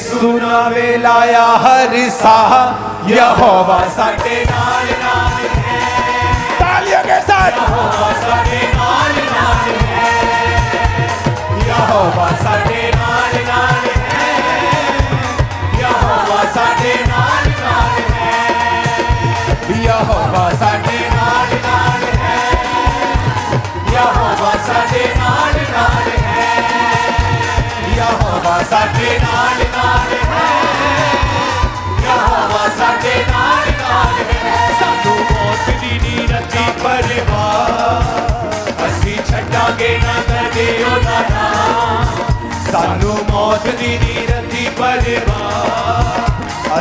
यसू नावे लाया हर साह यहोवा साडे नाल नाल है। तालियों के साथ यहोवा साडे नाल नाल है। यहोवा साडे नाल नाल है। यहोवा साडे नाल नाल है। यहोवा साडे नाल नाल है। यहोवा साडे नाल नाल है। यहोवा साडे नाल नाल है। यहोवा साडे नाल नाल है। सानू मौत दी नीरती परवाह असी छड्डांगे ना कदे ओदा नाम। सानू मौत दी नीरती परवाह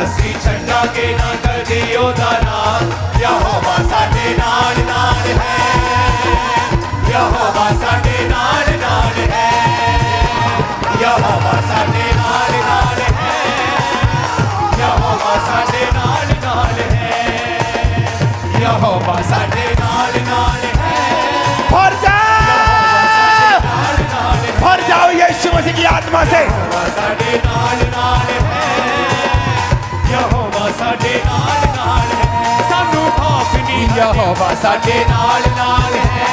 असी छड्डांगे ना कदे ओदा नाम। यहोवा साडे नाल नाल है। यहोवा साडे नाल नाल है। यहोवा साडे नाल नाल है। यहोवा साडे नाल नाल है। यहोवा साडे नाल नाल है। भर जाओ यीशु मसीह की आत्मा से। यहोवा साडे नाल नाल है। यहोवा साडे नाल नाल है। सानू खौफ नहीं। यहोवा साडे नाल नाल है।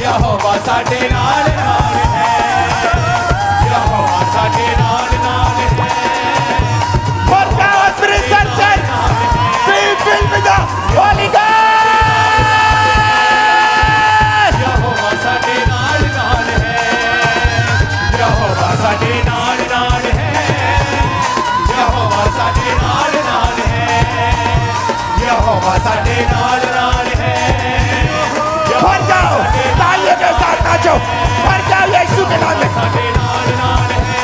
यहोवा साडे नाल नाल है। यहोवा साडे नाल नाल है। भर जाओ spirit surgeon. Be filled with the Holy Ghost। यहोवा साडे नाल नाल है। यहोवा साडे नाल नाल है। यहोवा साडे नाल नाल है। यहोवा साडे नाल नाल है। भर जाओ तालियों के साथ नाचो। भर जाओ यीशु के नाम में। साडे नाल नाल है।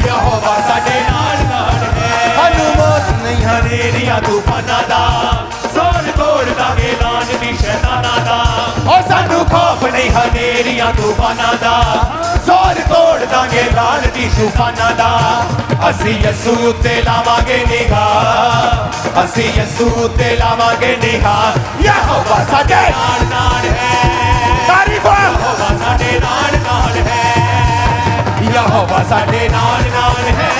यहोवा साडे नाल नाल है। सानू मौत नहीं हनेरियां तूफानां दा सोन तोड़ दांगे लान दी शैतानां दा। ओ सानू खौफ नहीं हनेरियां तूफानां दा सोन तोड़ दांगे लान दी तूफानां दा। असी यसू उत्ते लावांगे निगाह। असी यसू उत्ते लावांगे निगाह। यहोवा साडे नाल नाल है। तारीफ यहोवा साडे नाल नाल है। यहोवा साडे नाल नाल है।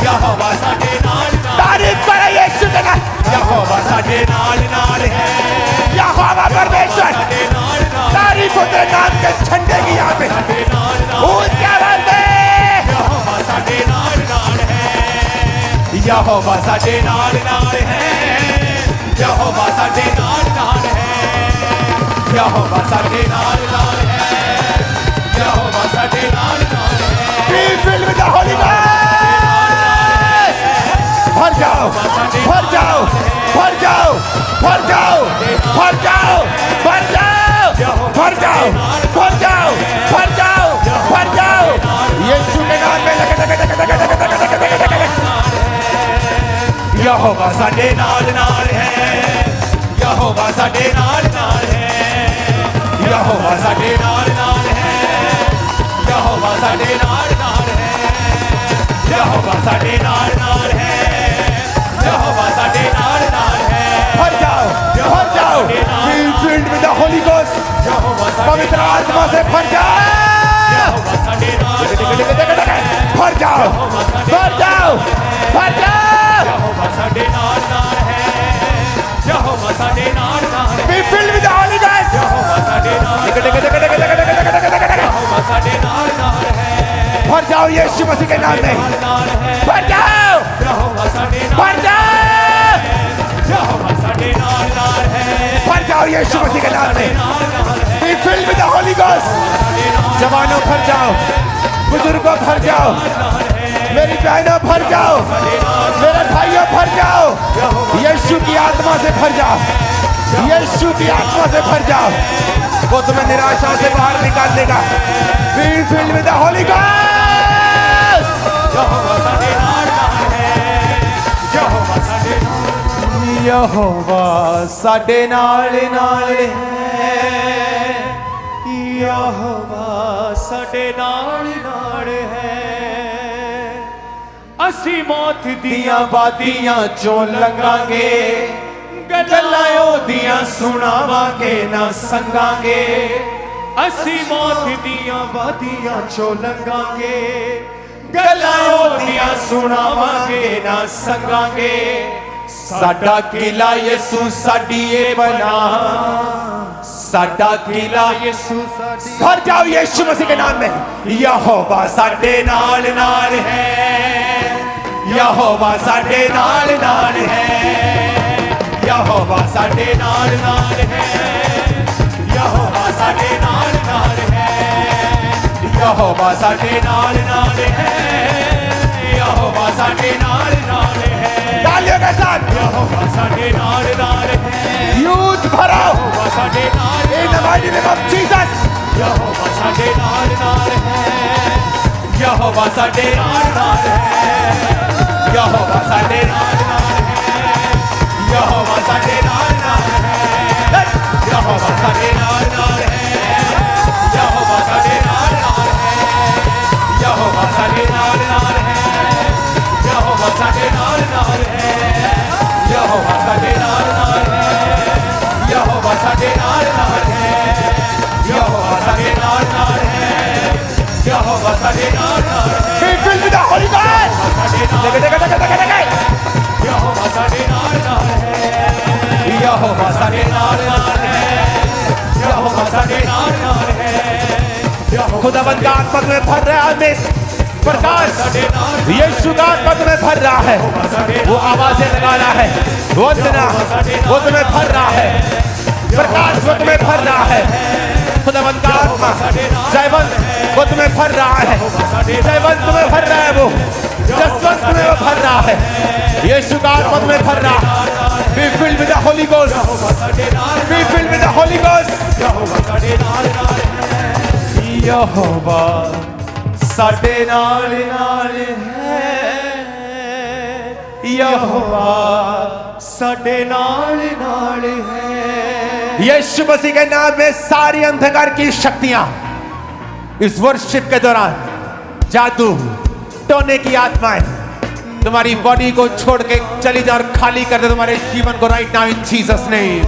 यहोवा साडे नाल नाल। तारीफ करो यीशु के नाम। यहोवा साडे नाल नाल है। यहोवा परमेश्वर तारीफ हो तेरे नाम के झंडे की यहाँ पे। ऊंची आवाज में यहोवा साडे नाल नाल है। यहोवा साडे नाल नाल है। यहोवा साडे नाल नाल है। यहोवा साडे नाल नाल है। यहोवा साडे नाल नाल है। Be filled with the Holy Ghost। भर जाओ भर जाओ भर जाओ भर जाओ भर जाओ भर जाओ भर जाओ भर जाओ भर जाओ भर जाओ यीशु के नाम में लगे लगे लगे लगे लगे लगे लगे लगे। यहोवा साडे नाल नाल है। यहोवा साडे नाल नाल है। यहोवा साडे नाल नाल है। यहोवा साडे नाल नाल है। यहोवा साडे नाल नाल है। यहोवा साडे नाल नाल है। भर जाओ भर जाओ। Be filled with the Holy Ghost। पवित्र आत्मा से भर जाओ। यहोवा साडे नाल भर जाओ भर जाओ भर जाओ। यहोवा साडे नाल नाल है। यहोवा साडे नाल नाल। Be filled with the Holy Ghost। यहोवा साडे नाल। यहोवा साडे नाल नाल है। भर जाओ यीशु मसीह के नाम में। भर जाओ भर जाओ। यहोवा साडे नाल नाल है। भर जाओ यीशु मसीह के नाम में। Be filled with the Holy Ghost। जवानों भर जाओ। बुजुर्गों भर जाओ। मेरी बहनों भर जाओ। मेरे भाइयों भर जाओ। यीशु की आत्मा से भर जाओ। यीशु की आत्मा से भर जाओ। वो तुम्हें निराशा से बाहर निकाल देगा। Be filled with the Holy Ghost। यहोवा साडे नाल नाल है। यहोवा साडे यहोवा साडे नाल नाल है। यहोवा साडे नाल नाल है। असी मौत दियां बादियां चों लंघांगे। गल्लां ओदियां सुणावांगे ना संगांगे। असी मौत दियां वादियां चों लंघांगे। गल्लां ओदियां सुनावांगे ना संगांगे साडा किला यीशु साडी ए पनाह साडा किला यीशु भर जाओ यीशु मसीह के नाम में यहोवा साडे नाल नाल है यहोवा साडे नाल नाल है यहोवा साडे नाल नाल है यहोवा साडे नाल नाल है यहोवा साडे नाल नाल है यहोवा साडे नाल नाल है तालियों के साथ यहोवा साडे नाल नाल है यूथ भरो यहोवा साडे नाल in the mighty name of Jesus यहोवा साडे नाल नाल है यहोवा साडे नाल नाल है यहोवा साडे नाल नाल है यहोवा साडे नाल नाल है यहोवा साडे नाल नाल है यहोवा साडे नाल नाल है यहोवा साडे नाल नाल है यहोवा साडे नाल नाल है यहोवा साडे नाल नाल है यहोवा साडे नाल नाल है यहोवा साडे नाल नाल है यहोवा साडे नाल नाल है fill with the Holy Ghost यहोवा साडे नाल नाल है यहोवा साडे नाल नाल है यहोवा साडे नाल नाल है खुदावंद का आत्मा में भर रहा है प्रकाश यीशु का आत्मा में भर रहा है वो आवाजें लगा रहा है वंदना वो तुम्हें भर रहा है प्रकाश वो तुम्हें भर रहा है खुदावंद का आत्मा जयवंत वो तुम्हें भर रहा है जयवंत तुम्हें भर रहा है वो जसवंत तुम्हें वो भर रहा है यीशु का आत्मा तुम्हें भर रहा है be filled with the Holy Ghost be filled with the Holy Ghost यहोवा साडे नाल नाल है यहोवा साडे नाल नाल है यीशु मसीह के नाम में सारी अंधकार की शक्तियां इस वर्षिप के दौरान जादू टोने की आत्माएं तुम्हारी बॉडी को छोड़ के चली जा और खाली कर दे तुम्हारे जीवन को right now in Jesus name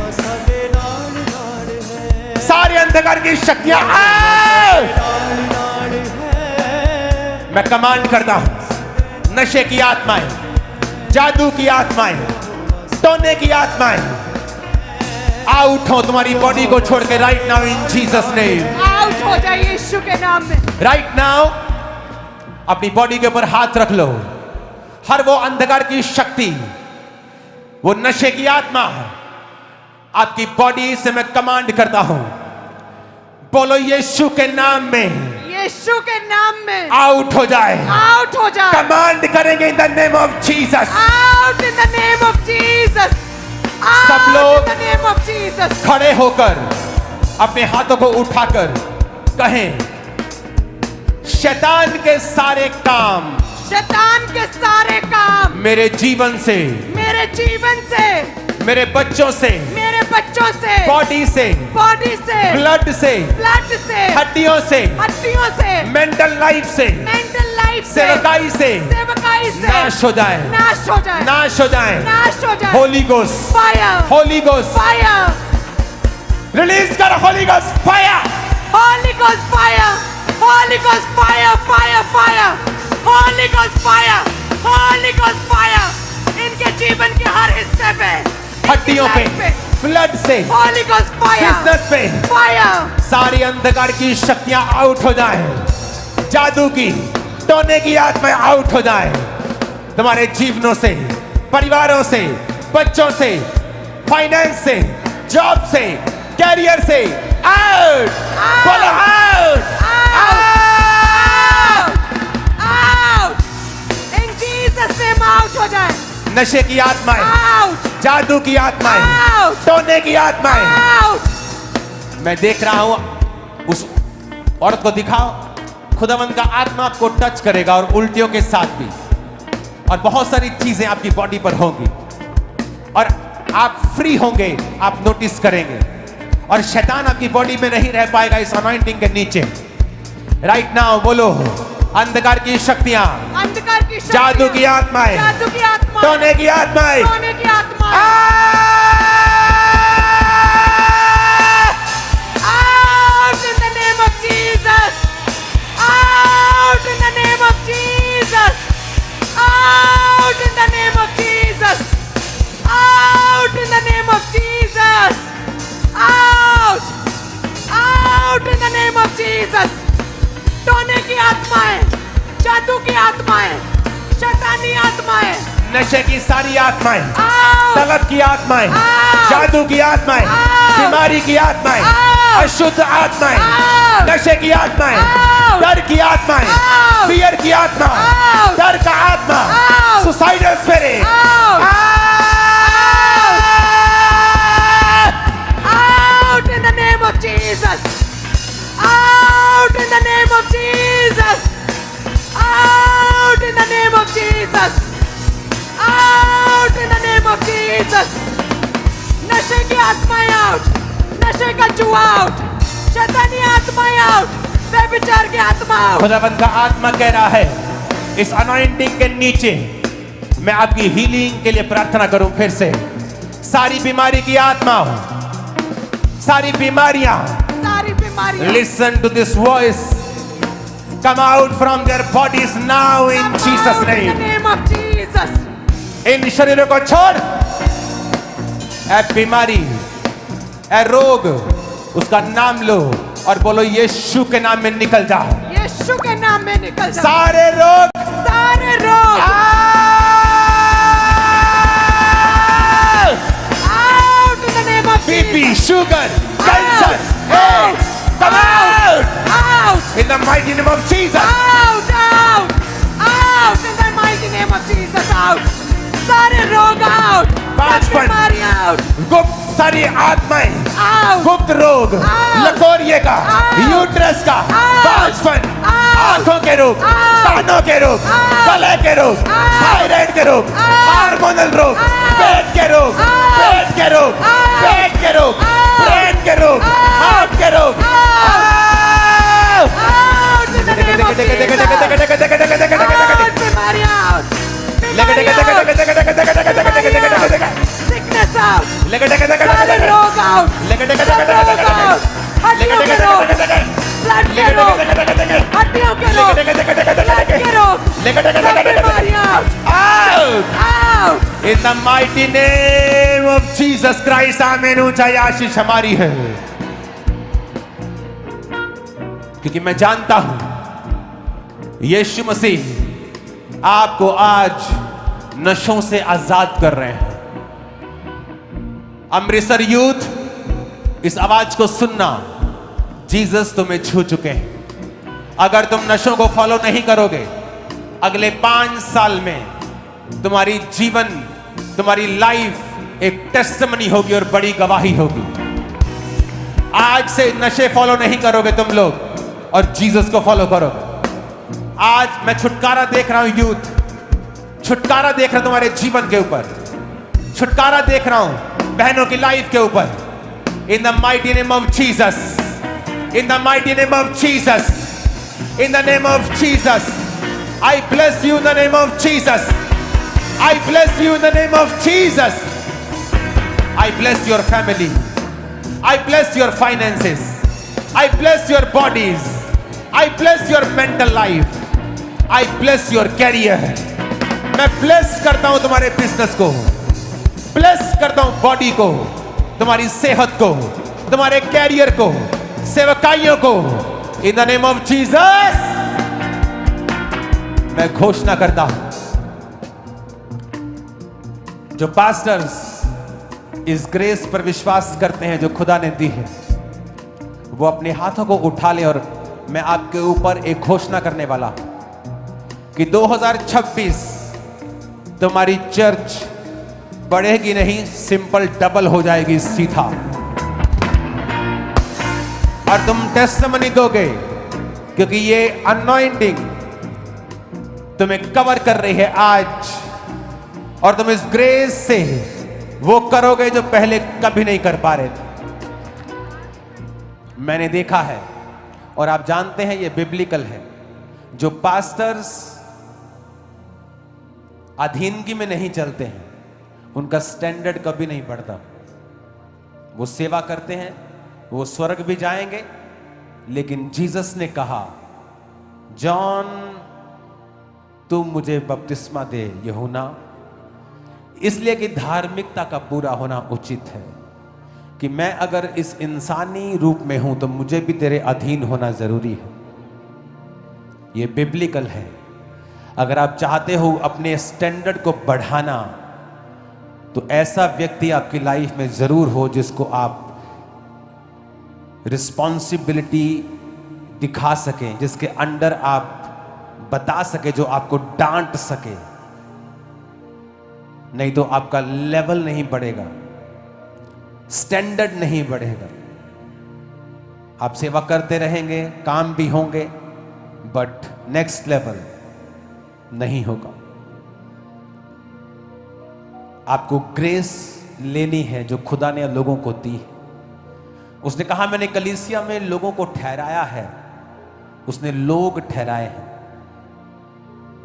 सारी अंधकार की शक्तियां मैं कमांड करता हूं नशे की आत्माएं जादू की आत्माएं टोने की आत्माएं आउट हो तुम्हारी बॉडी को छोड़ के right now in Jesus name out हो जाए यीशु के नाम में राइट नाउ अपनी बॉडी के ऊपर हाथ रख लो हर वो अंधकार की शक्ति वो नशे की आत्मा आपकी बॉडी से मैं कमांड करता हूं बोलो यीशु के नाम में यीशु के नाम में आउट हो जाए कमांड करेंगे इन the name of Jesus out in the name of Jesus सब लोग इन द नेम ऑफ जीसस खड़े होकर अपने हाथों को उठाकर कहें शैतान के सारे काम मेरे जीवन से मेरे बच्चों से बॉडी से ब्लड से हड्डियों से मेंटल लाइफ से सेवकाई से नाश हो जाए होली गोस्ट फायर रिलीज कर Holi ghost fire Holy Ghost fire इनके जीवन के हर हिस्से पे हड्डियों पे ब्लड से Holy Ghost fire बिजनेस पे fire सारी अंधकार की शक्तियां आउट हो जाएं जादू की टोने की आत्माएं आउट हो जाएं तुम्हारे जीवनों से परिवारों से बच्चों से फाइनेंस से जॉब से कैरियर से आउट बोलो आउट आउट हो जाए नशे की आत्माएं जादू की आत्माएं टोने की आत्माएं मैं देख रहा हूं उस औरत को दिखाओ खुदावंद का आत्मा आपको टच करेगा और उल्टियों के साथ भी और बहुत सारी चीजें आपकी बॉडी पर होंगी और आप फ्री होंगे आप नोटिस करेंगे और शैतान आपकी बॉडी में नहीं रह पाएगा इस अनॉइंटिंग के नीचे राइट नाउ बोलो अंधकार की शक्तियां जादू की आत्माएं टोने की आत्माएं out in the name of Jesus of Jesus. Out. Out in the name of Jesus. टोने की आत्माएं, जादू की आत्माएं, शैतानी आत्माएं, नशे की सारी आत्माएं, Out. तलब की आत्माएं, Out. जादू की आत्माएं, Out. बीमारी की आत्माएं, Out. अशुद्ध आत्माएं, Out. नशे की आत्माएं, Out. डर की आत्माएं, Out. फियर की आत्मा, Out. डर का आत्मा, Out. Suicidal spirit, Out. Out in the name of Jesus. Out in the name of Jesus. Out in the name of Jesus. Out in the name of Jesus. नशे की आत्माएं out, नशे का जुआ आउट, शैतानी आत्माएं आउट, व्यभिचार की आत्मा आउट। खुदावंद का आत्मा कह रहा है इस अनॉइंटिंग के नीचे मैं आपकी हीलिंग के लिए प्रार्थना करूं। फिर से सारी बीमारी की आत्मा, सारी बीमारियां, सारी बीमारियां, listen to this voice, come out from their bodies now in Jesus out in the name. name of Jesus. इन शरीरों को छोड़, ए बीमारी, ए रोग, उसका नाम लो और बोलो यीशु के नाम में निकल जाओ। यीशु के नाम में निकल जाओ। सारे रोग सारे रोग out in the name of BP, Jesus. Sugar, cancer, AIDS, come out Out. in the mighty name of Jesus. Out. Out. Out in the mighty name of Jesus. Out. सारे रोग out. सब बीमारियां out. गुप्त सारी आत्माएं, Out. गुप्त रोग, लकोरिये का, यूट्रस का, बांझपन, आंखों के रोग, कानों के रोग, गले के रोग, थायराइड के रोग, हार्मोनल रोग, पेट के रोग, पेट के रोग, पेट के रोग, ब्रेन के रोग, हार्ट के रोग, Out in the name of Jesus. Out. बीमारियां out. Sickness out. सारे रोग out. सब रोग out. हड्डियों के रोग, ब्लड के रोग, हड्डियों के रोग, ब्लड के रोग, सब बीमारियां out. Out. In the mighty name of Jesus Christ, आमीन। ऊंचाई आशीष हमारी है, क्योंकि मैं जानता हूं यीशु मसीह आपको आज नशों से आजाद कर रहे हैं। अमृतसर यूथ, इस आवाज को सुनना, जीसस तुम्हें छू चुके हैं। अगर तुम नशों को फॉलो नहीं करोगे, अगले 5 साल में तुम्हारी जीवन, तुम्हारी लाइफ एक टेस्टिमनी होगी और बड़ी गवाही होगी। आज से नशे फॉलो नहीं करोगे तुम लोग और जीसस को फॉलो करोगे। आज मैं छुटकारा देख रहा हूं यूथ, छुटकारा देख रहा हूं तुम्हारे जीवन के ऊपर, छुटकारा देख रहा हूं बहनों की लाइफ के ऊपर। In the mighty name of Jesus, in the mighty name of Jesus, in the name of Jesus, I bless you in the name of Jesus, I bless you in the name of Jesus, I bless your family, I bless your finances, I bless your bodies, I bless your mental life, I bless your career. मैं bless करता हूं तुम्हारे business को, bless करता हूं body को, तुम्हारी सेहत को, तुम्हारे कैरियर को, सेवकाइयों को। इन द नेम ऑफ जीसस मैं घोषणा करता हूं, जो पास्टर्स इस ग्रेस पर विश्वास करते हैं जो खुदा ने दी है, वो अपने हाथों को उठा ले और मैं आपके ऊपर एक घोषणा करने वाला कि 2026 तुम्हारी चर्च बढ़ेगी नहीं, सिंपल डबल हो जाएगी सीधा। और तुम टेस्टिमनी दोगे, क्योंकि ये अनॉइंटिंग तुम्हें कवर कर रही है आज, और तुम इस ग्रेस से वो करोगे जो पहले कभी नहीं कर पा रहे थे। मैंने देखा है और आप जानते हैं ये बिब्लिकल है, जो पास्टर्स अधीनगी में नहीं चलते हैं उनका स्टैंडर्ड कभी नहीं बढ़ता। वो सेवा करते हैं, वो स्वर्ग भी जाएंगे, लेकिन जीसस ने कहा, जॉन तू मुझे बपतिस्मा दे यूहन्ना, इसलिए कि धार्मिकता का पूरा होना उचित है कि मैं अगर इस इंसानी रूप में हूं तो मुझे भी तेरे अधीन होना जरूरी है। ये बिब्लिकल है। अगर आप चाहते हो अपने स्टैंडर्ड को बढ़ाना तो ऐसा व्यक्ति आपकी लाइफ में जरूर हो जिसको आप रिस्पॉन्सिबिलिटी दिखा सकें, जिसके अंडर आप बता सके, जो आपको डांट सके। नहीं तो आपका लेवल नहीं बढ़ेगा, स्टैंडर्ड नहीं बढ़ेगा। आप सेवा करते रहेंगे, काम भी होंगे, बट नेक्स्ट लेवल नहीं होगा। आपको ग्रेस लेनी है जो खुदा ने लोगों को दी है। उसने कहा मैंने कलीसिया में लोगों को ठहराया है, उसने लोग ठहराए हैं।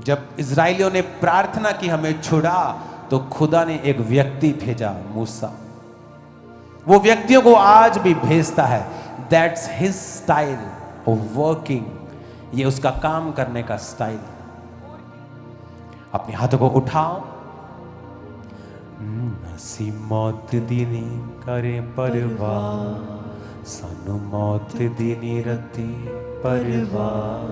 जब इजराइलियों ने प्रार्थना की हमें छुड़ा, तो खुदा ने एक व्यक्ति भेजा, मूसा। वो व्यक्तियों को आज भी भेजता है। That's his style of working. ये उसका काम करने का स्टाइल है। अपने हाथों को उठाओ। असी मौत दी नहीं करे परवाह, सानू मौत दी नहीं रती परवाह।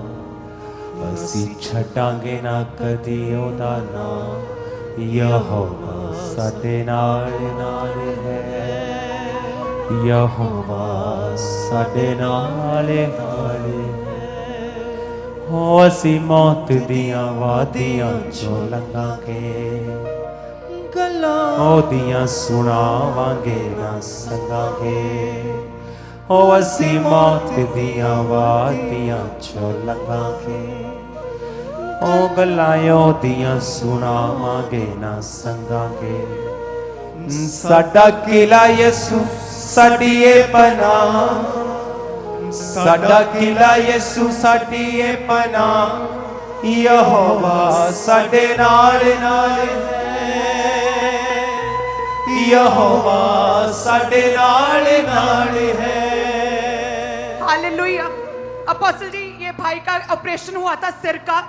असी छटांगे ना कदी ओदा नाम, यहोवा साडे नाल नाल है, यहोवा साडे नाल नाल है। हो असी मौत दियां वादियां चों लंघांगे, ओदियां सुनावांगे ना संगांगे। हो असी मौत दियां वादियां चों लंघांगे, ओ गल्लां ओदियां सुनावांगे ना संगांगे। साडा किला यसू साडी ए पनाह, साडा किला यसू साडी ए पनाह। यहोवा साडे नाल नाल है, यहोवा साडे नाल नाल है। हालेलुया। अपोस्टल जी, ये भाई का ऑपरेशन हुआ था सिर का,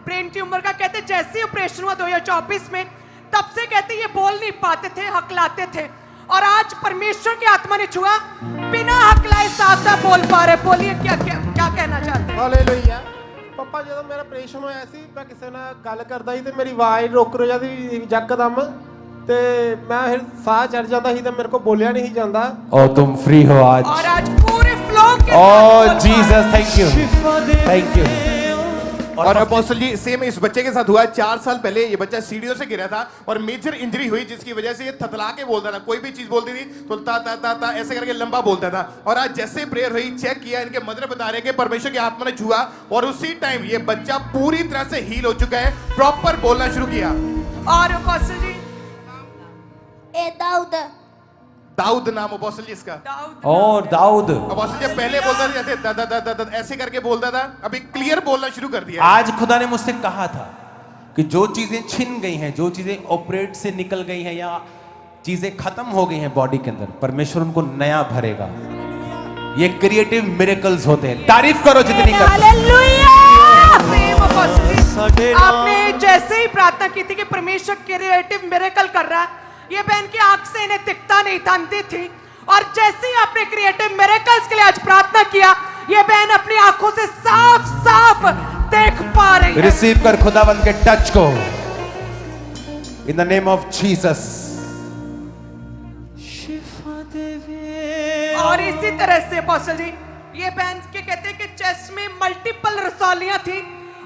ब्रेन ट्यूमर का। कहते जैसे ही ऑपरेशन हुआ 2024 में, तब से कहते ये बोल नहीं पाते थे, हकलाते थे। और आज परमेश्वर की आत्मा ने छुआ, बिना हकलाए साफ साफ बोल पा रहे। बोलिए क्या क्या क्या कहना चाहते हैं? ਹਾਲੇਲੂਇਆ। ਪਪਾ ਜਦੋਂ ਮੇਰਾ ਆਪਰੇਸ਼ਨ ਹੋਇਆ ਸੀ, ਮੈਂ ਕਿਸੇ ਨਾਲ ਗੱਲ ਕਰਦਾ ਸੀ ਤੇ ਮੇਰੀ ਆਵਾਜ਼ ਰੁਕ ਜਾਂਦੀ ਯਕਦਮ, ਤੇ ਮੈਂ ਫਿਰ ਸਾਹ ਚੜ ਜਾਂਦਾ ਸੀ ਤੇ ਮੇਰੇ ਕੋਲ ਬੋਲਿਆ ਨਹੀਂ ਜਾਂਦਾ। और तुम फ्री हो आज। और आज पूरे फ्लो के साथ ओह बोल पा Jesus, thank you, thank you. और अपोस्टल जी सेम इस बच्चे के साथ हुआ। 4 साल पहले ये बच्चा सीढ़ियों से गिरा था और मेजर इंजरी हुई, जिसकी वजह से ये थतला के बोलता था। कोई भी चीज बोलती थी तो ता ता ता ता ऐसे करके लंबा बोलता था। और आज जैसे प्रेयर हुई, चेक किया, इनके मदर बता रहे कि परमेश्वर की आत्मा ने छुआ और उसी टाइम ये बच्चा पूरी तरह से हील हो चुका है, प्रॉपर बोलना शुरू किया। और अपोस्टल जी, ए दाऊद, दाऊद नाम अपोस्टल जी इसका। दाऊद और दाऊद अपोस्टल जी पहले बोलता था जैसे दा दा दा दा दा ऐसे करके बोलता था, अभी क्लियर बोलना शुरू कर दिया। आज खुदा ने मुझसे कहा था कि जो चीजें छिन गई हैं, जो चीजें ऑपरेट से निकल गई हैं या चीजें खत्म हो गई हैं बॉडी के अंदर, परमेश्वर उनको नया भरेगा। ये क्रिएटिव मिरेकल्स होते हैं। तारीफ करो जितनी कर। सेम अपोस्टल जी, आपने जैसे ही प्रार्थना की थी कि परमेश्वर क्रिएटिव मिरेकल कर रहा है, ये बहन की आंख से इन्हें दिखता नहीं था, अंधी थी। और जैसे ही आपने क्रिएटिव मिरेकल्स के लिए आज प्रार्थना किया, ये बहन अपनी आंखों से साफ साफ देख पा रही है। रिसीव कर खुदावंद के टच को इन द नेम ऑफ जीसस। और इसी तरह से अपोस्टल जी, ये बहन के कहते हैं कि चेस्ट में मल्टीपल रसौलियां थी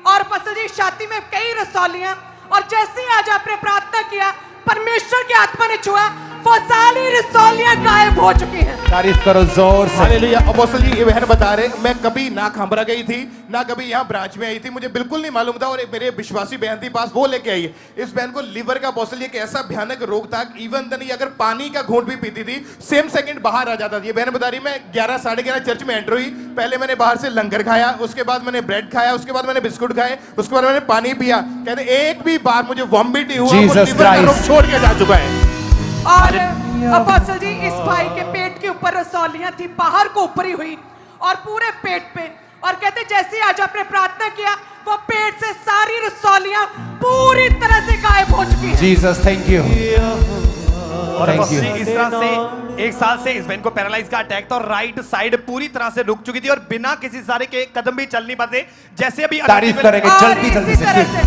और अपोस्टल जी छाती में कई रसौलियां। और जैसे ही आज आपने प्रार्थना किया, परमेश्वर की आत्मा ने छुआ, वो सारी रसौलियां गायब हो चुकी हैं। तारीफ करो जोर से। हालेलुया। अपोस्टल जी ये बहन बता रहे, मैं कभी ना खामरा गई थी ना कभी यहाँ ब्रांच में आई थी, मुझे बिल्कुल नहीं मालूम था। और मेरे विश्वासी बहन थी पास, वो लेके आई। इस बहन को लीवर का अपोस्टल एक ऐसा भयानक रोग था, इवन नहीं अगर पानी का घूंट भी पीती थी सेम सेकंड बाहर आ जाता था। ये बहन बता रही, मैं 11 साढ़े 11 चर्च में एंटर हुई, पहले मैंने बाहर से लंगर खाया, उसके बाद मैंने ब्रेड खाया, उसके बाद मैंने बिस्कुट खाए, उसके बाद मैंने पानी पिया। कहते एक भी बार मुझे वॉमिट नहीं हुआ, वो Jesus लीवर का रोग Christ। छोड़ के जा चुका है। और अपोस्टल जी, इस भाई के पेट के ऊपर रसौलियां थी, बाहर को ऊपरी हुई और पूरे पेट पे। और कहते जैसे ही आज आपने प्रार्थना किया, वो पेट से सारी रसौलियां पूरी तरह से गायब हो चुकी है। Jesus thank you. और Thank अपोस्टल you. जी, इस तरह से 1 साल से इस बहन को पैरालाइज का अटैक था और राइट साइड पूरी तरह से रुक चुकी थी और बिना किसी सहारे के कदम भी चल नहीं पाते। जैसे अभी तारीफ करेंगे और जल्दी जल्दी इसी तरह से। से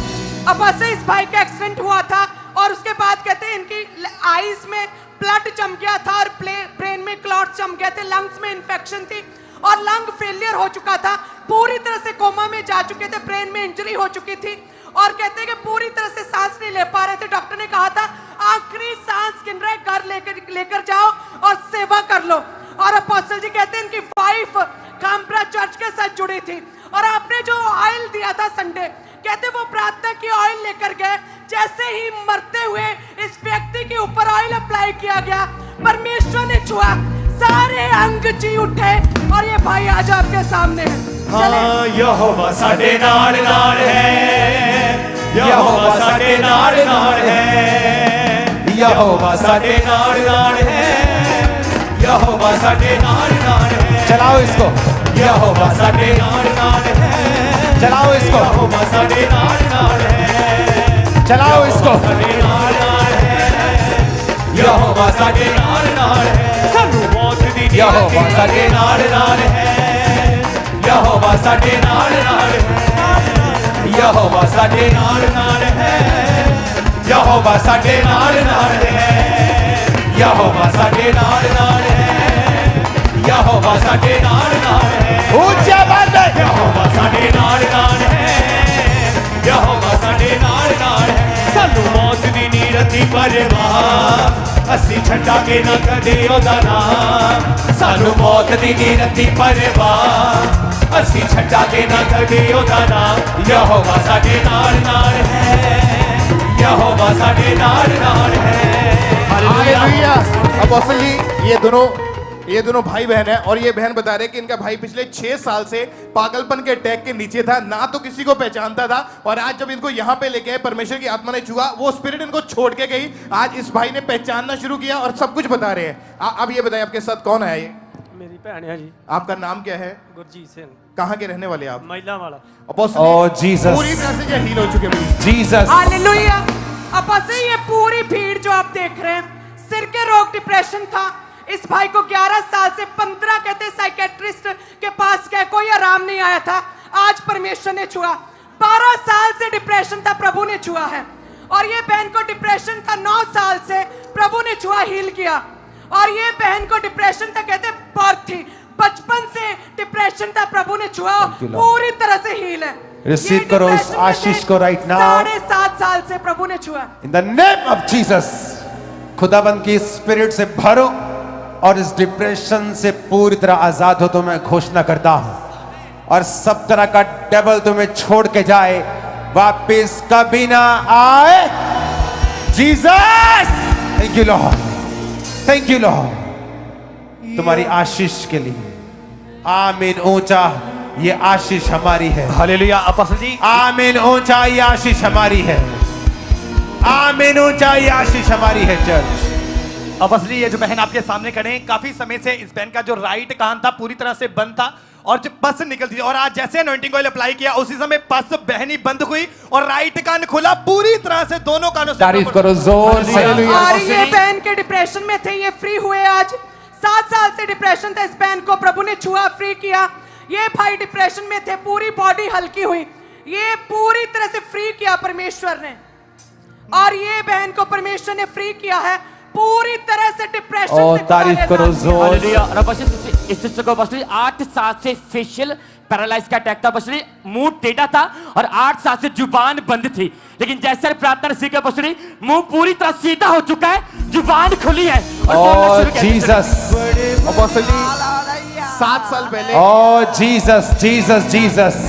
अब ऐसे इस भाई का एक्सीडेंट हुआ था और उसके बाद कहते हैं इनकी आईज में ब्लड जम गया था और ब्रेन में क्लॉट जम गए थे, लंग्स में इन्फेक्शन थी और लंग फेलियर हो चुका था, पूरी तरह से कोमा में जा चुके थे, ब्रेन में इंजरी हो चुकी थी और कहते हैं कि पूरी तरह से सांस नहीं ले पा रहे थे। डॉक्टर ने कहा था आखिरी सांस गिन रहे, घर लेकर जाओ और सेवा कर लो। और अपोस्टल जी कहते हैं इनकी वाइफ काम्ब्रा चर्च के साथ जुड़ी थी और आपने जो ऑयल दिया था संडे, कहते वो प्रार्थना की ऑयल लेकर गए, जैसे ही मरते हुए इस व्यक्ति के ऊपर ऑयल अप्लाई किया गया, परमेश्वर ने छुआ, सारे अंग जी उठे और ये भाई आज आपके सामने है। हाँ यहोवा साडे नाल नाल है, यहोवा साडे नाल नाल है, यहोवा साडे नाल नाल है, यहोवा साडे नाल नाल है। चलाओ इसको। यहोवा साडे नाल नाल है, चलाओ इसको। यहोवा साडे नाल नाल है, चलाओ इसको। यहोवा साडे नाल नाल है, सानू मौत दी यहोवा साडे नाल नाल है, यहोवा साडे नाल नाल है, यहोवा साडे नाल नाल है, यहोवा साडे नाल नाल है, यहोवा साडे नाल नाल है, यहोवा साडे नाल नाल है। ऊंचा बात है। यहोवा साडे नाल नाल है, यहोवा साडे नाल नाल है। सानू मौत दी नी रती परवाह, असी छड्डा के ना कदे ओदा नाम। सानू मौत दी नी रती परवाह, असी छड्डा के ना कदे ओदा नाम। यहोवा साडे नाल नाल है, यहोवा साडे नाल नाल है। हालेलुया। अपोस्टल जी, ये दोनों भाई बहन है और ये बहन बता रहे कि इनका भाई पिछले 6 साल से पागलपन के अटैक के नीचे था, ना तो किसी को पहचानता था और आज जब इनको यहाँ पे लेके आए, परमेश्वर की आत्मा ने छुआ, वो स्पिरिट इनको छोड़ के गई। आज इस भाई ने पहचानना शुरू किया और सब कुछ बता रहे हैं। अब ये बताएं आपके साथ कौन है ये? मेरी भैन है जी, आपका नाम क्या है? गुरजीत सिंह, कहाँ के रहने वाले आप? महिला वाला। अपोस्टल Oh, जी, Jesus. पूरी तरह से हील हो चुके भाई। जीसस। हालेलुया। अब ऐसे ये पूरी भीड़ जो आप देख रहे हैं, सिर के रोग, डिप्रेशन था इस भाई को। 11 साल से 15 कहते साइकेट्रिस्ट के पास गए, कोई आराम नहीं आया था। आज परमेश्वर ने छुआ। 12 साल से डिप्रेशन था, प्रभु ने छुआ है। और ये बहन को डिप्रेशन था 9 साल से, प्रभु ने छुआ, हील किया। और ये बहन को डिप्रेशन था, कहते बर्थ थी, बचपन से डिप्रेशन था, प्रभु ने छुआ, पूरी तरह से हील है। रिसीव करो उस आशीष को राइट नाउ। 7.5 साल से प्रभु ने छुआ। इन द नेम ऑफ जीसस, खुदाबंद की स्पिरिट से भरो और इस डिप्रेशन से पूरी तरह आजाद हो। तो मैं घोषणा करता हूं और सब तरह का डेविल तुम्हें छोड़ के जाए, वापस कभी ना आए। Jesus, thank you Lord, thank you Lord तुम्हारी आशीष के लिए। आमीन। ऊंचा ये आशीष हमारी है। हालेलुया। अपोस्टल जी, आमीन। ऊंचा ये आशीष हमारी है। आमीन। ऊंचा ये आशीष हमारी है। चर्च, अपोस्टल जी, ये जो बहन आपके सामने खड़े हैं, काफी समय से इस बहन का जो राइट कान था पूरी तरह से बंद था और जो पस निकलती थी, और आज जैसे अनॉइंटिंग ऑयल अप्लाई किया उसी समय पस बहनी बंद हुई और राइट कान खुला पूरी तरह से, दोनों कानों से। तारीफ करो जोर से। और ये बहन के डिप्रेशन में थे, ये फ्री हुए आज। 7 साल से डिप्रेशन था इस बहन को, प्रभु ने छुआ, फ्री किया। ये भाई डिप्रेशन में थे, पूरी बॉडी हल्की हुई, ये पूरी तरह से फ्री किया परमेश्वर ने। और ये बहन को परमेश्वर ने फ्री किया है पूरी तरह से डिप्रेशन से। और तारीफ करो जोर। हालेलुया। और अपोस्टल इस सिस्टर को अपोस्टल 8 साल से फेशियल पैरालाइज का अटैक था। अपोस्टल मुंह टेढ़ा था और 8 साल से जुबान बंद थी, लेकिन जैसे प्रार्थना सीखे अपोस्टल मुंह पूरी तरह सीधा हो चुका है, जुबान खुली है और बोलना शुरू किया। जीसस। अपोस्टल जी, 7 साल पहले, ओ जीसस, जीसस, जीसस।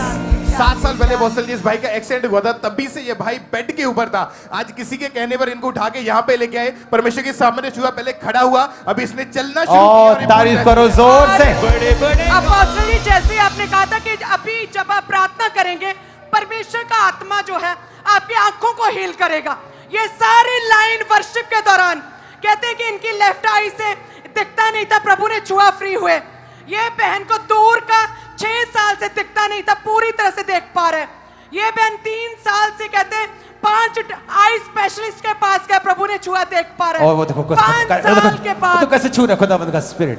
7 साल पहले अपोस्टल जी इस भाई का एक्सीडेंट हुआ था, तभी से ये भाई बेड के ऊपर था। आज किसी के कहने पर इनको उठा के यहाँ पे लेके आए, परमेश्वर के सामने छुआ, पहले खड़ा हुआ, अभी इसने चलना शुरू किया। और तारीफ करो जोर से। अपोस्टल जी, जैसे आपने कहा था कि अभी जब आप प्रार्थना करेंगे, परमेश्वर का आत्मा जो है आपकी आंखों को हील करेगा। ये सारी लाइन वर्शिप के दौरान कहते हैं कि इनकी लेफ्ट आई से दिखता नहीं था, प्रभु ने छुआ, फ्री हुए। ये बहन को दूर का 6 साल से दिखता नहीं था, पूरी तरह से देख पा रहे। ये बहन 3 साल से कहते हैं 5 आई स्पेशलिस्ट के पास गए, प्रभु ने छुआ, देख पा रहे और वो देखो 5 साल के तो बाद कैसे छू रहा खुदावंद का स्पिरिट।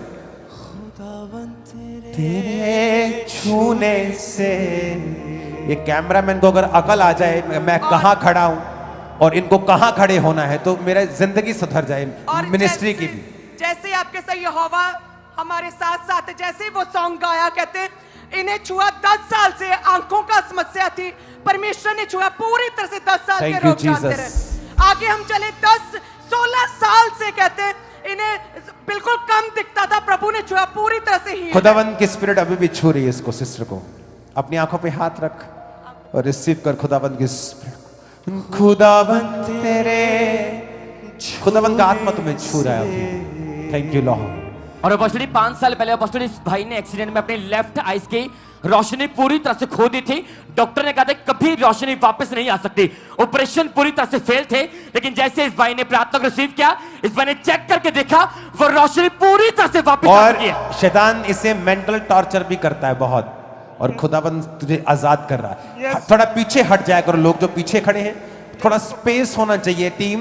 तेरे छूने से, ये कैमरामैन को अगर अकल आ जाए मैं कहाँ खड़ा हूँ और इनको कहाँ खड़े होना है तो मेरा जिंदगी सुधर जाए, और मिनिस्ट्री की भी। जैसे ही आपके साथ यहोवा हमारे साथ साथ है, जैसे ही वो सॉन्ग गाया, कहते इन्हें छुआ 10 साल से आंखों का समस्या थी, परमेश्वर ने छुआ पूरी तरह से 10 साल Thank के you, रोग जानते Jesus. रहे। आगे हम चले 10-16 साल से, कहते इन्हें बिल्कुल कम दिखता था, प्रभु ने छुआ पूरी तरह से ही। खुदावंद की स्पिरिट अभी भी छू रही है इसको, सिस्टर को। अपनी आंखों पे हाथ रख और रिसीव कर खुदावंद की स्पिरिट। खुदावंद तेरे, खुदावंद का आत्मा तुम्हें छू रहा है। Thank you Lord. और अपॉस्टली 5 साल पहले अपॉस्टली इस भाई ने एक्सीडेंट में अपनी लेफ्ट आईज की रोशनी पूरी तरह से खो दी थी। डॉक्टर ने कहा था कभी रोशनी वापस नहीं आ सकती, ऑपरेशन पूरी तरह से फेल थे। लेकिन जैसे इस भाई ने प्रार्थना को रिसीव किया, इस भाई ने चेक करके देखा वो रोशनी पूरी तरह से वापस आ और चुकी है। शैतान इसे मेंटल टॉर्चर भी करता है बहुत, और खुदाबंद तुझे आजाद कर रहा है। थोड़ा पीछे हट जाया करो, लोग जो पीछे खड़े हैं थोड़ा स्पेस होना चाहिए टीम,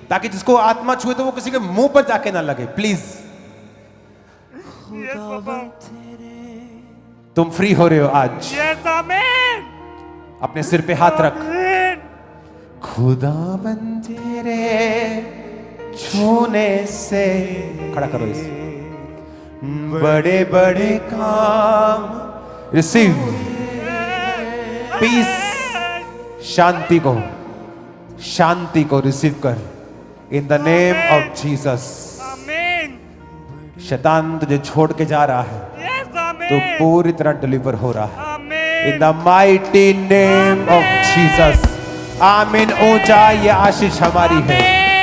ताकि जिसको आत्मा छुए तो वो किसी के मुंह पर जाके ना लगे। प्लीज तुम फ्री हो रहे हो आज। अपने सिर पे हाथ रख। खुदाबंद तेरे छूने से, खड़ा करो इसे, बड़े बड़े काम, रिसीव पीस, शांति को रिसीव कर इन द नेम ऑफ जीसस। शैतान तुझे छोड़ के जा रहा है तो पूरी तरह डिलीवर हो रहा है इन the mighty name of Jesus. आमीन। ऊंचा ये आशीष हमारी है।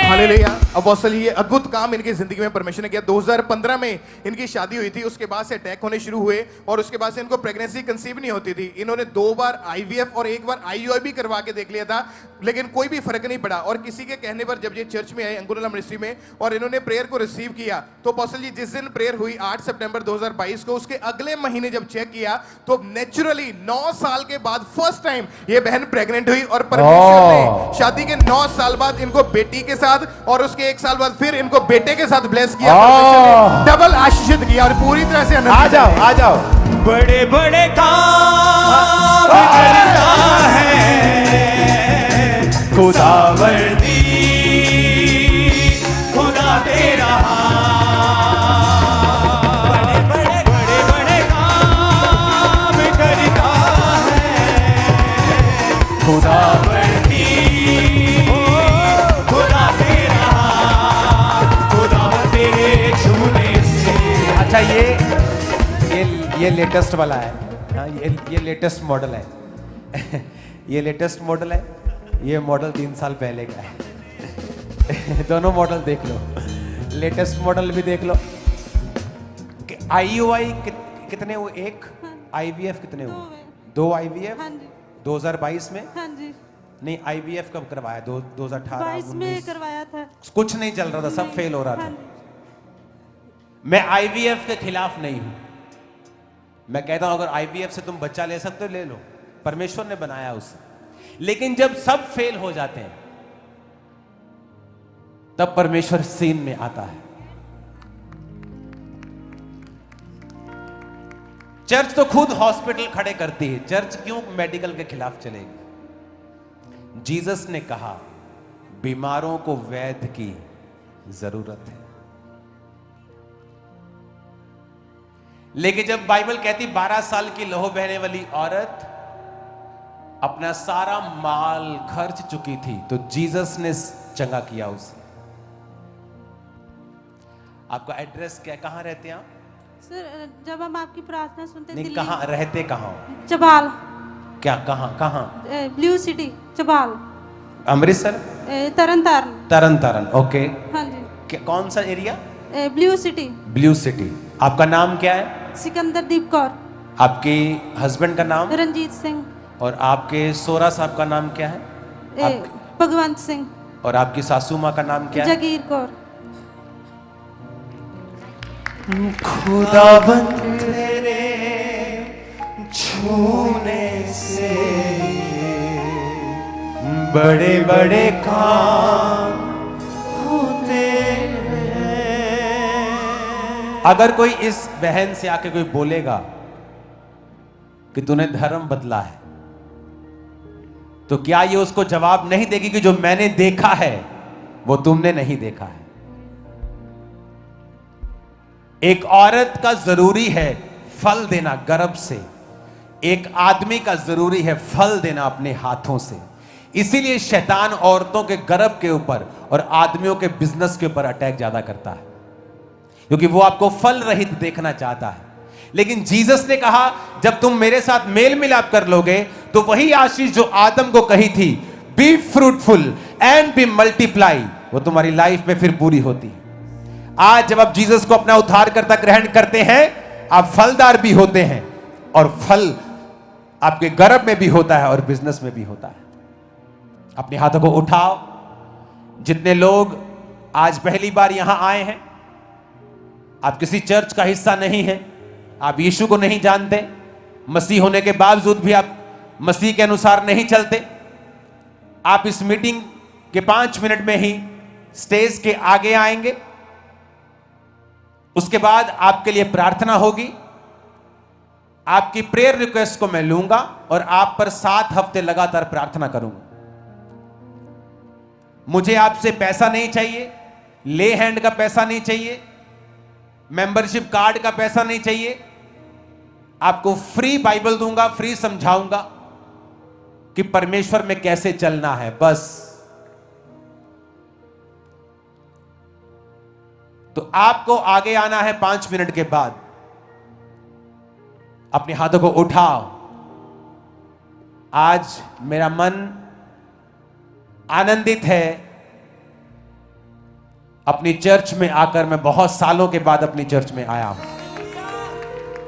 हालेलुया। अपोस्टल, ये अद्भुत काम इनकी जिंदगी में परमेश्वर ने किया। 2015 में इनकी शादी हुई थी, उसके बाद से अटैक होने शुरू हुए और उसके बाद से इनको प्रेगनेंसी कंसीव नहीं होती थी। इन्होंने 2 बार आईवीएफ और 1 बार आईयूआई भी करवा के देख लिया था, लेकिन कोई भी फर्क नहीं पड़ा। और किसी के कहने पर जब ये चर्च में आए अंकुरला मिनिस्ट्री में और इन्होंने प्रेयर को रिसीव किया, तो अपोस्टल जी जिस दिन प्रेयर हुई 8 सितंबर 2022 को, उसके अगले महीने जब चेक किया तो नेचुरली 9 साल के बाद फर्स्ट टाइम ये बहन प्रेग्नेंट हुई। और परमेश्वर ने शादी के 9 साल बाद इनको बेटी के साथ और उसके 1 साल बाद फिर इनको बेटे के साथ ब्लेस किया। डबल आशीषित किया और पूरी तरह से आ जाओ, आ जाओ। बड़े बड़े काम करता है खुदावंदी, खुदा तेरा बड़े बड़े काम करता है खुदावंदी, खुदा तेरा, खुदा तेरे छूने से। अच्छा ये लेटेस्ट वाला है। हाँ, ये लेटेस्ट मॉडल है। ये लेटेस्ट मॉडल है, ये मॉडल 3 साल पहले का है। दोनों मॉडल देख लो, लेटेस्ट मॉडल भी देख लो। आईयूआई कितने हुए? 1 आईवीएफ कितने हुए? 2 आईवीएफ 2022 में। हाँ जी, नहीं, आईवीएफ कब करवाया? 2018 22 में 19 करवाया था। कुछ नहीं चल रहा था, सब फेल हो रहा था। मैं आईवीएफ के खिलाफ नहीं हूं। मैं कहता हूं अगर आईवीएफ से तुम बच्चा ले सकते हो ले लो, परमेश्वर ने बनाया उसे। लेकिन जब सब फेल हो जाते हैं तब परमेश्वर सीन में आता है। चर्च तो खुद हॉस्पिटल खड़े करती है, चर्च क्यों मेडिकल के खिलाफ चलेगी? जीसस ने कहा बीमारों को वैद्य की जरूरत है। लेकिन जब बाइबल कहती 12 साल की लहू बहने वाली औरत अपना सारा माल खर्च चुकी थी, तो जीसस ने चंगा किया उसे। आपका एड्रेस क्या, कहां रहते हैं आप? सर, जब हम आपकी प्रार्थना सुनते नहीं, कहां रहते, कहां? चबाल। क्या, कहां कहां? Blue city Chabal. Amritsar? Tarn Taran. Tarn Taran, okay. हाँ जी। कौन सा area? Blue city. Blue city. आपका नाम क्या है? सिकंदर दीप कौर। आपके हस्बैंड का नाम? रंजीत सिंह। और आपके सोरा साहब का नाम क्या है? भगवंत सिंह। और आपकी सासू माँ का नाम क्या है? जगीर कौर। खुदाबंद तेरे छूने से बड़े बड़े काम होते हैं। अगर कोई इस बहन से आके कोई बोलेगा कि तूने धर्म बदला है, तो क्या ये उसको जवाब नहीं देगी कि जो मैंने देखा है वो तुमने नहीं देखा है। एक औरत का जरूरी है फल देना गर्भ से, एक आदमी का जरूरी है फल देना अपने हाथों से। इसीलिए शैतान औरतों के गर्भ के ऊपर और आदमियों के बिजनेस के ऊपर अटैक ज्यादा करता है, क्योंकि वो आपको फल रहित देखना चाहता है। लेकिन जीसस ने कहा जब तुम मेरे साथ मेल मिलाप कर लोगे तो वही आशीष जो आदम को कही थी, be fruitful and be multiply, वो तुम्हारी लाइफ में फिर पूरी होती है। आज जब आप जीसस को अपना उद्धारकर्ता ग्रहण करते हैं, आप फलदार भी होते हैं और फल आपके गर्भ में भी होता है और बिजनेस में भी होता है। अपने हाथों को उठाओ। जितने लोग आज पहली बार यहां आए हैं, आप किसी चर्च का हिस्सा नहीं हैं, आप यीशु को नहीं जानते, मसीह होने के बावजूद भी आप मसीह के अनुसार नहीं चलते, आप इस मीटिंग के 5 मिनट में ही स्टेज के आगे आएंगे। उसके बाद आपके लिए प्रार्थना होगी। आपकी प्रेयर रिक्वेस्ट को मैं लूंगा और आप पर 7 हफ्ते लगातार प्रार्थना करूंगा। मुझे आपसे पैसा नहीं चाहिए, ले हैंड का पैसा नहीं चाहिए, मेंबरशिप कार्ड का पैसा नहीं चाहिए। आपको फ्री बाइबल दूंगा, फ्री समझाऊंगा कि परमेश्वर में कैसे चलना है, बस। तो आपको आगे आना है 5 मिनट के बाद। अपने हाथों को उठाओ। आज मेरा मन आनंदित है। अपनी चर्च में आकर मैं बहुत सालों के बाद अपनी चर्च में आया हूं,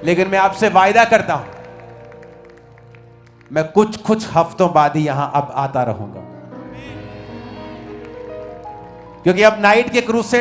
लेकिन मैं आपसे वायदा करता हूं मैं कुछ हफ्तों बाद ही यहां अब आता रहूंगा, क्योंकि अब नाइट के क्रूसेड